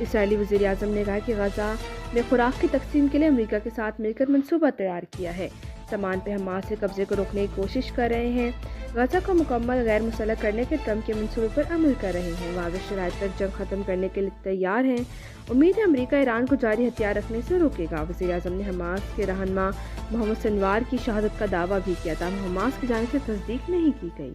Israeli वज़ीर-ए-आज़म ने कहा कि गजा में खुराक की तकसीम के लिए अमेरिका के साथ मिलकर मंसूबा तैयार किया है। सामान पे हमास से कब्जे को रोकने की कोशिश कर रहे हैं। गजा को मुकम्मल गैर मुसल्लह करने के ट्रंप के मंसूबे पर अमल कर रहे हैं। वाज़ेह शराइत पर जंग खत्म करने के लिए तैयार हैं। उम्मीद है अमेरिका ईरान को जारी हथियार रखने से रोकेगा। वज़ीर-ए-आज़म ने हमास के रहनुमा मोहम्मद सिनवार की शहादत का दावा भी किया था। हमास की जानिब से तस्दीक नहीं की गई।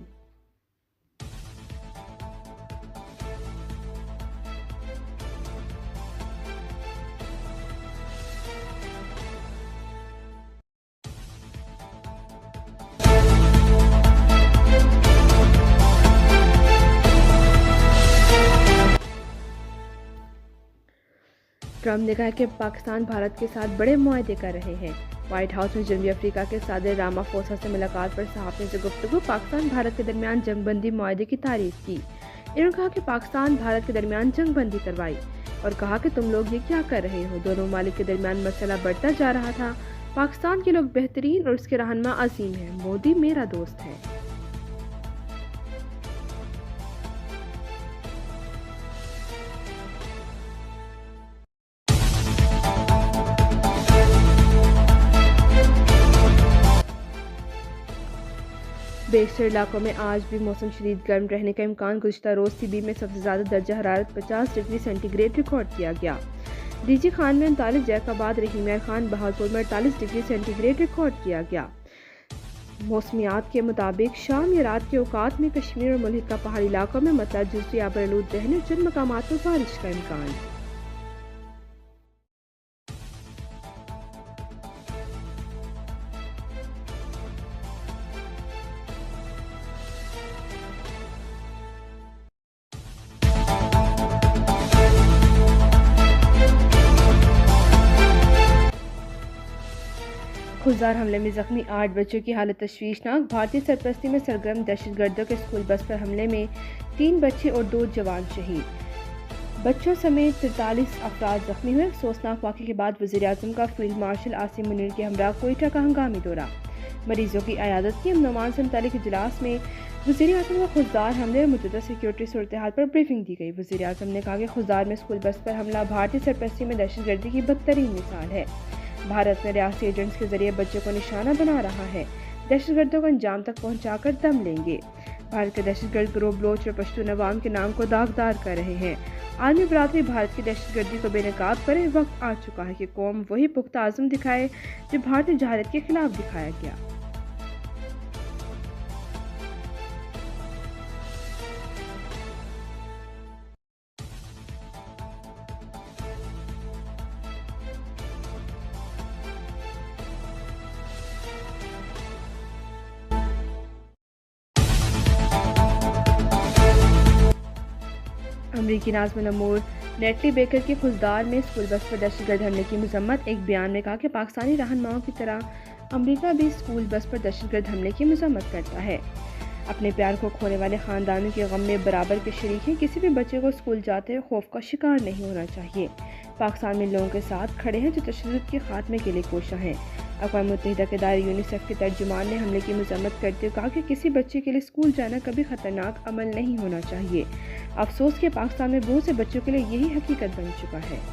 ट्रंप ने कहा कि पाकिस्तान भारत के साथ बड़े मुआहदे कर रहे हैं। व्हाइट हाउस में जनूबी अफ्रीका के सदर रामाफोसा से मुलाकात पर सहाफ़ियों से गुफ्तगू पाकिस्तान भारत के दरमियान जंगबंदी मुआहदे की तारीफ की। इन्होंने कहा कि पाकिस्तान भारत के दरमियान जंगबंदी करवाई और कहा कि तुम लोग ये क्या कर रहे हो। दोनों ममालिक के दरमियान मसला बढ़ता जा रहा था। पाकिस्तान के लोग बेहतरीन और उसके रहनुमा अजीम हैं। मोदी मेरा दोस्त है। बेशतर इलाकों में आज भी मौसम शदीद गर्म रहने का इम्कान। गुज़िश्ता रोज़ सीबी में सबसे ज़्यादा दर्जा हरारत 50 डिग्री सेंटीग्रेड रिकॉर्ड किया गया। डीजी खान में 39, जैकाबाद, रहीम खान, बहादुरपुर में 48 डिग्री सेंटीग्रेड रिकॉर्ड किया गया। मौसमियात के मुताबिक शाम या रात के औकात में कश्मीर और मुल्क का पहाड़ी इलाकों में मतला जुज़वी आबरआलूद रहने और चंद मकामात पर बारिश का इम्कान। खुलदार हमले में जख्मी 8 बच्चों की हालत तशवीशनाक। भारतीय सरपरस्ती में सरगर्म दहशतगर्दों के स्कूल बस पर हमले में 3 बच्चे और 2 जवान शहीद। बच्चों समेत 43 अफराद जख्मी हुए। अफसोसनाक वाक़े के बाद वज़ीर-ए-आज़म का फील्ड मार्शल आसिम मुनीर के हमरा कोयटा का हंगामी दौरा। मरीजों की अयादत की। अमन से मुतालिक इजलास में वज़ीर-ए-आज़म को खुलदार हमले और मौजूदा सिक्योरिटी सूरत हाल पर ब्रीफिंग दी गई। वज़ीर-ए-आज़म ने कहा कि खुलदार में स्कूल बस पर हमला भारतीय सरपरस्ती में दहशतगर्दी की बदतरीन मिसाल है। भारत में रियासती एजेंट्स के जरिए बच्चों को निशाना बना रहा है। दहशतगर्दों को अंजाम तक पहुंचाकर दम लेंगे। भारत के दहशतगर्द गिरोह बलोच और पश्तून अवाम के नाम को दागदार कर रहे हैं। आलमी बरादरी भारत की दहशतगर्दी को बेनकाब करे। वक्त आ चुका है कि कौम वही पुख्ता आज़म दिखाए जो भारतीय जहालत के खिलाफ दिखाया गया। अमरीकी नाज़िम अमूर नेटली बेकर की खुलदार में स्कूल बस पर दहशतगर्द हमले की मजम्मत। एक बयान में कहा कि पाकिस्तानी रहनुमाओं की तरह अमरीका भी स्कूल बस पर दहशतगर्द हमले की मजम्मत करता है। अपने प्यार को खोने वाले ख़ानदानों के गम में बराबर के शरीक हैं। किसी भी बच्चे को स्कूल जाते हुए खौफ का शिकार नहीं होना चाहिए। पाकिस्तान में लोगों के साथ खड़े हैं जो तशद्दुद के खात्मे के लिए कोशा हैं। अक़वाम मुत्तहिदा के दायरे यूनिसेफ के तर्जुमान ने हमले की मजम्मत करते हुए कहा कि किसी बच्चे के लिए स्कूल जाना कभी ख़तरनाक अमल नहीं होना चाहिए। अफसोस के पाकिस्तान में बहुत से बच्चों के लिए यही हकीकत बन चुका है।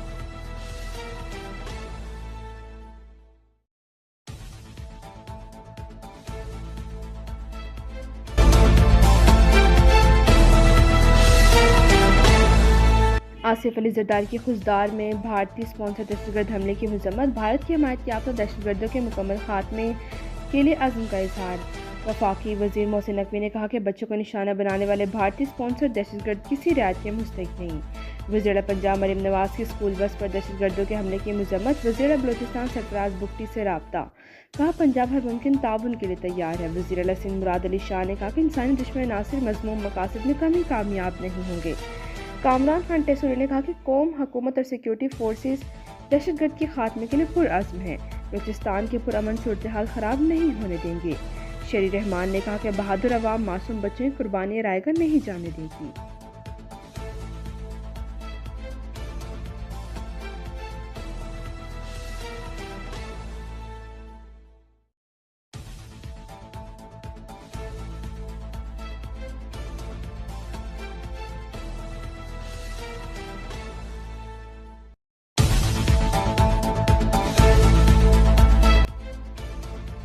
आसिफ अली जरदारी की खुजदार में भारतीय स्पॉन्सर दहशतगर्द हमले की मजम्मत। भारत की हमायत याफ्ता दहशतगर्दों के मुकम्मल खात्मे के लिए अज़्म का इजहार। वफाकी वज़ीर मोहसिन नकवी ने कहा कि बच्चों को निशाना बनाने वाले भारतीय स्पॉन्सर दहशतगर्द किसी रियायत के मुस्तहिक नहीं। वज़ीर पंजाब मरीम नवाज की स्कूल बस पर दहशतगर्दों के हमले की मजम्मत। वज़ीर बलोचिस्तान सरफराज बुगटी से रब्ता। कहा पंजाब हर मुमकिन ताउन के लिए तैयार है। वज़ीर अला सिंध मुराद अली शाह ने कहा कि इंसानी दुश्मन नासिर मज़मूम मकासद में कभी कामयाब नहीं होंगे। कामरान खान टेसुरी ने कहा कि कौम, हुकूमत और सिक्योरिटी फोर्सेस दहशतगर्द के खात्मे के लिए पुरअज़्म है। बलूचिस्तान की पुरअमन सूरत हाल ख़राब नहीं होने देंगे। शेरी रहमान ने कहा कि बहादुर अवाम मासूम बच्चों की कुर्बानी रायगर नहीं जाने देगी।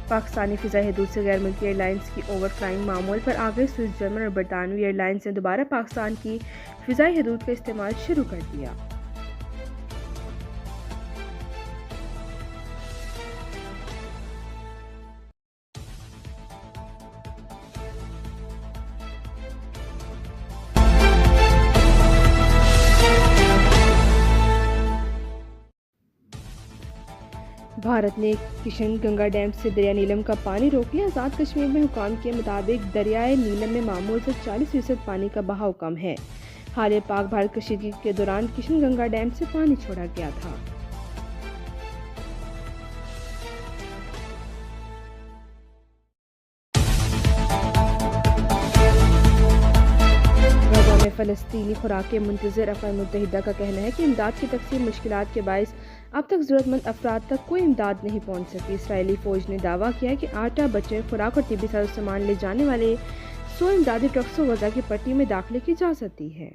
पाकिस्तानी फ़िज़ाई हदूद से गैर मुल्की एयरलाइंस की ओवर फ्लाइंग मामूल पर आ गई। स्विस, जर्मन और बरतानवी एयरलाइंस ने दोबारा पाकिस्तान की फ़िज़ाई हदूद का इस्तेमाल शुरू कर दिया। भारत ने किशन गंगा डैम से दरिया नीलम का पानी रोक लिया। आज़ाद कश्मीर में हुकाम के मुताबिक दरियाए नीलम में मामूल से 40% पानी का बहाव कम है। हालिया पाक भारत कशीदगी के दौरान किशन गंगा डैम से पानी छोड़ा गया था। गजा में फ़लस्तीनी खुराकें मुंतज़िर। अक़वाम मुत्तहिदा का कहना है कि इमदाद की तक़सीम मुश्किलात के बाइस अब तक ज़रूरतमंद अफराद तक कोई इमदाद नहीं पहुँच सकी। इसराइली फ़ौज ने दावा किया कि आटा, बच्चे, खुराक और तिब्बी सामान ले जाने वाले 100 इमदादी ट्रकों से गजा की पट्टी में दाखिले की इजाज़त दी है।